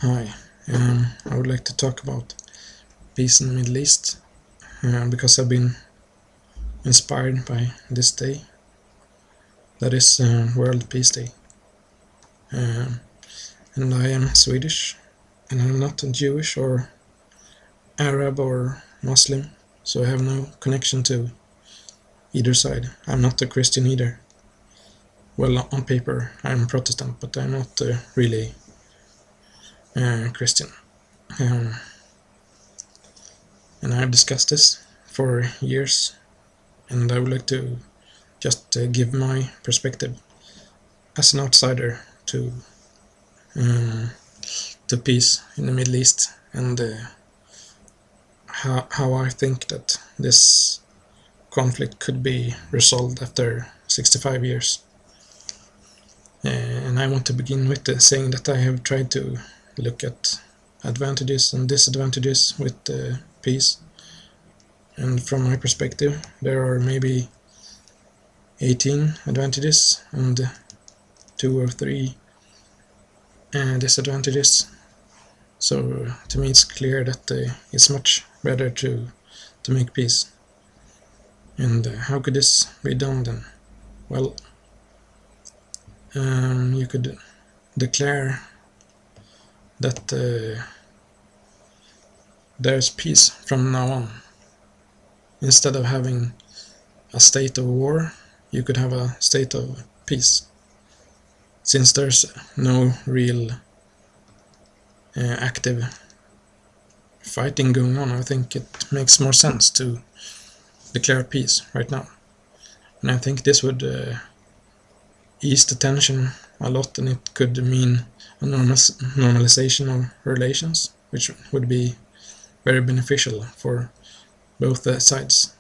Hi, I would like to talk about peace in the Middle East because I've been inspired by this day, that is World Peace Day. Um, and I am Swedish, and I'm not Jewish or Arab or Muslim, so I have no connection to either side. I'm not a Christian either. Well, on paper, I'm Protestant, but I'm not really Christian. Um, and I've discussed this for years, and I would like to just give my perspective as an outsider um, to peace in the Middle East, and how I think that this conflict could be resolved after 65 years. And I want to begin with saying that I have tried to look at advantages and disadvantages with peace, and from my perspective there are maybe 18 advantages and 2 or 3 disadvantages. So to me it's clear that it's much better to make peace. And how could this be done then? Well, you could declare that there's peace from now on. Instead of having a state of war, you could have a state of peace. Since there's no real active fighting going on, I think it makes more sense to declare peace right now. And I think this would ease the tension a lot, and it could mean a normalization of relations, which would be very beneficial for both sides.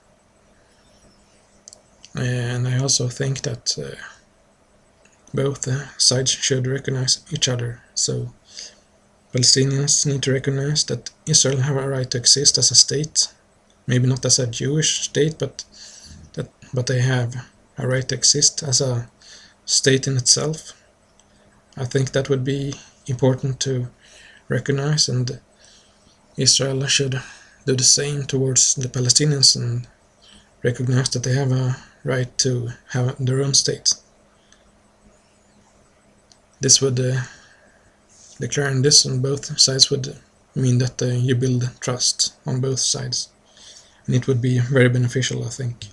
And I also think that both sides should recognize each other. So Palestinians need to recognize that Israel have a right to exist as a state, maybe not as a Jewish state, but they have a right to exist as a state in itself. I think that would be important to recognize, and Israel should do the same towards the Palestinians and recognize that they have a right to have their own state. This would declaring this on both sides would mean that you build trust on both sides, and it would be very beneficial, I think.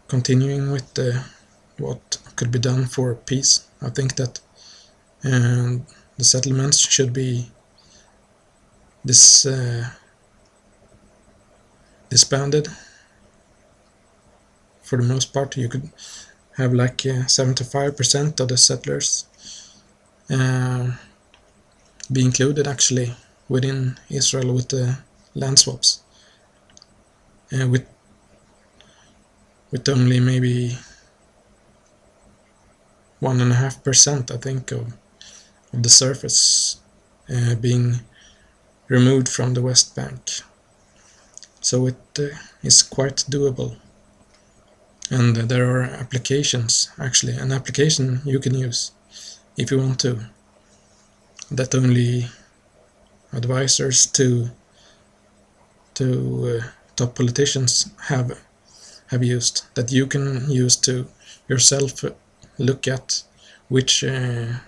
Continuing with what could be done for peace, I think that the settlements should be disbanded. For the most part, you could have like 75% of the settlers be included actually within Israel with the land swaps, with only maybe 1.5%, I think, of the surface being removed from the West Bank. So it is quite doable. And there are applications, actually, an application you can use if you want to, that only advisors to top politicians have used, that you can use to yourself look at which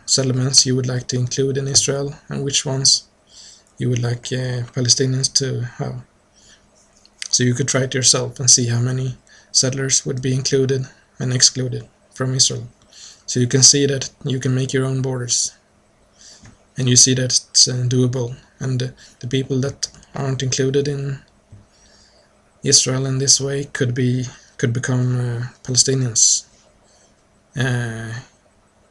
settlements you would like to include in Israel and which ones you would like Palestinians to have. So you could try it yourself and see how many settlers would be included and excluded from Israel. So you can see that you can make your own borders, and you see that it's doable, and the people that aren't included in Israel in this way could become Palestinians,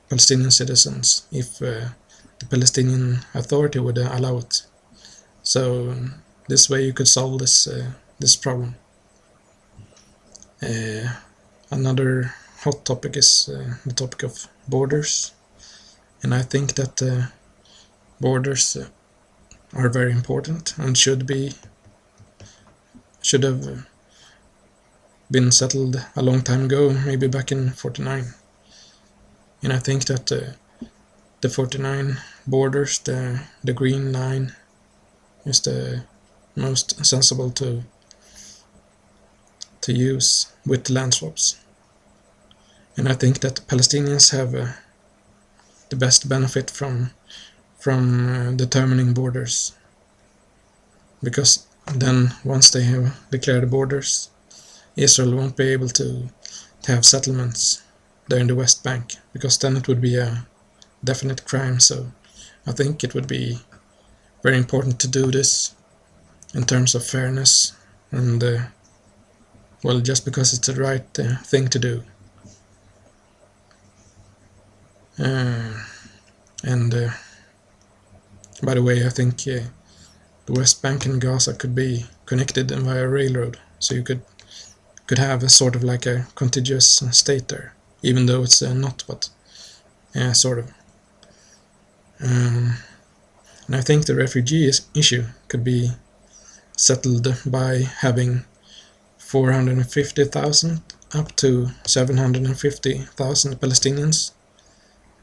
Palestinian citizens, if the Palestinian Authority would allow it. So this way you could solve this problem. Another hot topic is the topic of borders, and I think that borders are very important and should have been settled a long time ago, maybe back in 49. And I think that the 49 borders, the green line, is the most sensible to use with land swaps. And I think that Palestinians have the best benefit from determining borders, because then once they have declared borders, Israel won't be able to have settlements there in the West Bank, because then it would be a definite crime. So I think it would be very important to do this in terms of fairness and well, just because it's the right thing to do. And by the way, I think the West Bank and Gaza could be connected via railroad, so you could have a sort of like a contiguous state there, even though it's not, but sort of. And I think the refugee issue could be settled by having 450,000 up to 750,000 Palestinians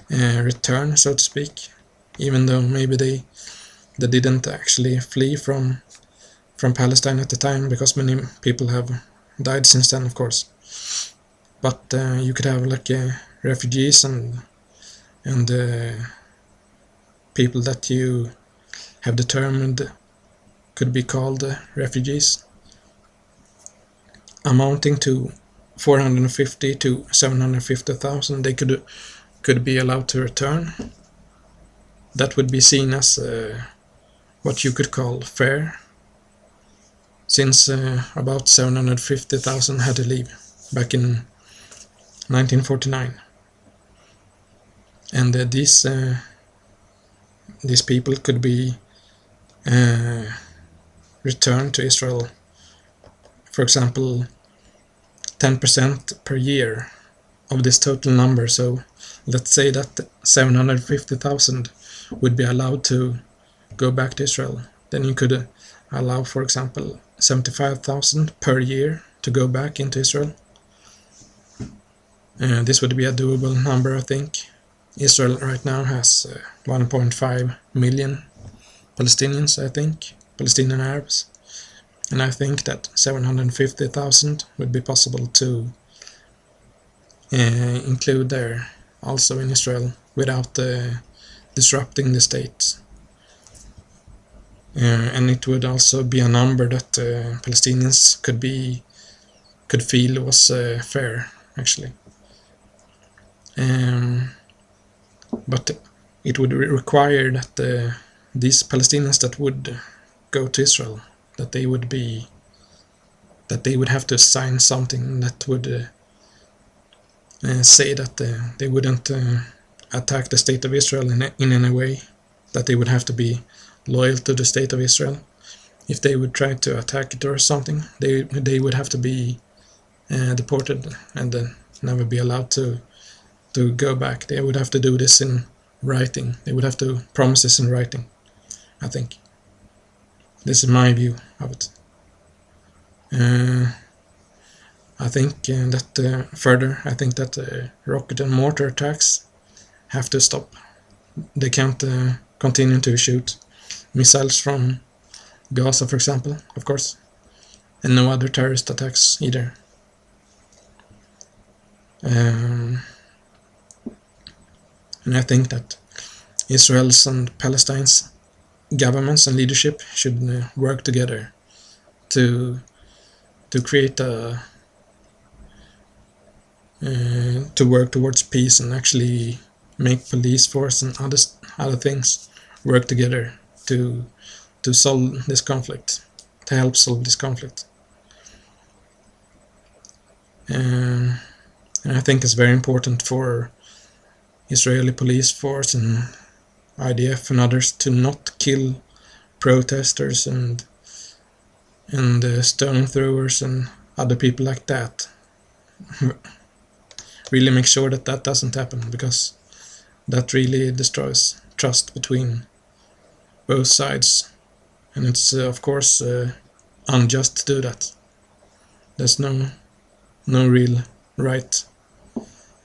return, so to speak, even though maybe they didn't actually flee from Palestine at the time, because many people have died since then, of course. But you could have like refugees and people that you have determined could be called refugees, amounting to 450 to 750,000. They could be allowed to return. That would be seen as what you could call fair, since about 750,000 had to leave back in 1949. And these people could be returned to Israel, for example, 10% per year of this total number. So let's say that 750,000 would be allowed to go back to Israel. Then you could allow, for example, 75,000 per year to go back into Israel. This would be a doable number, I think. Israel right now has 1.5 million Palestinians, I think, Palestinian Arabs. And I think that 750,000 would be possible to include there also in Israel without disrupting the state. And it would also be a number that Palestinians could feel was fair, actually. But it would require that these Palestinians that would go to Israel, that they would have to sign something that would say that they wouldn't attack the state of Israel in any way, that they would have to be loyal to the state of Israel. If they would try to attack it or something, they would have to be deported and never be allowed to go back. They would have to do this in writing. They would have to promise this in writing, I think. This is my view of it. I think that further, I think that rocket and mortar attacks have to stop. They can't continue to shoot missiles from Gaza, for example, of course, and no other terrorist attacks either. And I think that Israel's and Palestine's governments and leadership should work together to create to work towards peace, and actually make police force and other things work together to solve this conflict, to help solve this conflict. And I think it's very important for Israeli police force and IDF and others to not kill protesters and stone throwers and other people like that. Really make sure that that doesn't happen, because that really destroys trust between both sides, and it's of course unjust to do that. There's no real right